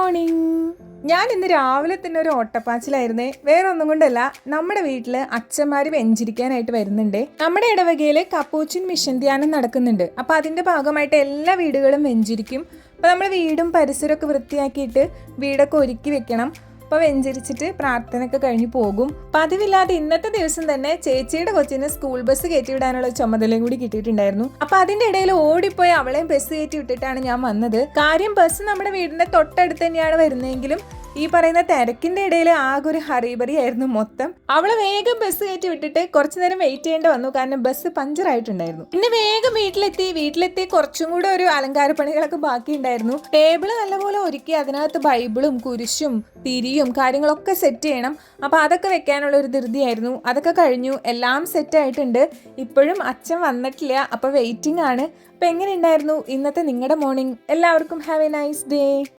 Morning. ഞാൻ ഇന്ന് രാവിലെ തന്നെ ഒരു ഓട്ടപ്പാച്ചിലായിരുന്നേ. വേറെ ഒന്നും കൊണ്ടല്ല, നമ്മുടെ വീട്ടില് അച്ഛന്മാര് വെഞ്ചിരിക്കാനായിട്ട് വരുന്നുണ്ടേ. നമ്മുടെ ഇടവകയില് കപ്പൂച്ചിൻ മിഷൻ ധ്യാനം നടക്കുന്നുണ്ട്. അപ്പൊ അതിന്റെ ഭാഗമായിട്ട് എല്ലാ വീടുകളും വെഞ്ചിരിക്കും. അപ്പൊ നമ്മൾ വീടും പരിസരമൊക്കെ വൃത്തിയാക്കിയിട്ട് വീടൊക്കെ ഒരുക്കി വെക്കണം. അപ്പോൾ വെഞ്ചരിച്ചിട്ട് പ്രാർത്ഥനയൊക്കെ കഴിഞ്ഞ് പോകും. പതിവില്ലാതെ ഇന്നത്തെ ദിവസം തന്നെ ചേച്ചിയുടെ കൊച്ചിന് സ്കൂൾ ബസ് കയറ്റി വിടാനുള്ള ചുമതലയും കൂടി കിട്ടിയിട്ടുണ്ടായിരുന്നു. അപ്പൊ അതിന്റെ ഇടയിൽ ഓടിപ്പോയി അവളെയും ബസ് കയറ്റി വിട്ടിട്ടാണ് ഞാൻ വന്നത്. കാര്യം ബസ് നമ്മുടെ വീടിന്റെ തൊട്ടടുത്ത് തന്നെയാണ് വരുന്നതെങ്കിലും ഈ പറയുന്ന തിരക്കിന്റെ ഇടയിൽ ആകെ ഒരു ഹറിബറി ആയിരുന്നു മൊത്തം. അവള് വേഗം ബസ് കയറ്റി വിട്ടിട്ട് കുറച്ചു നേരം വെയിറ്റ് ചെയ്യേണ്ടി വന്നു, കാരണം ബസ് പഞ്ചർ ആയിട്ടുണ്ടായിരുന്നു. പിന്നെ വേഗം വീട്ടിലെത്തി കുറച്ചും കൂടെ ഒരു അലങ്കാര പണികളൊക്കെ ബാക്കി ഉണ്ടായിരുന്നു. ടേബിള് നല്ലപോലെ ഒരുക്കി അതിനകത്ത് ബൈബിളും കുരിശും തിരിയും കാര്യങ്ങളൊക്കെ സെറ്റ് ചെയ്യണം. അപ്പൊ അതൊക്കെ വെക്കാനുള്ള ഒരു ധൃതിയായിരുന്നു. അതൊക്കെ കഴിഞ്ഞു, എല്ലാം സെറ്റ് ആയിട്ടുണ്ട്. ഇപ്പോഴും അച്ഛൻ വന്നിട്ടില്ല, അപ്പൊ വെയിറ്റിംഗ് ആണ്. അപ്പൊ എങ്ങനെ ഉണ്ടായിരുന്നു ഇന്നത്തെ നിങ്ങളുടെ മോർണിംഗ്? എല്ലാവർക്കും ഹാവ് എ നൈസ് ഡേ.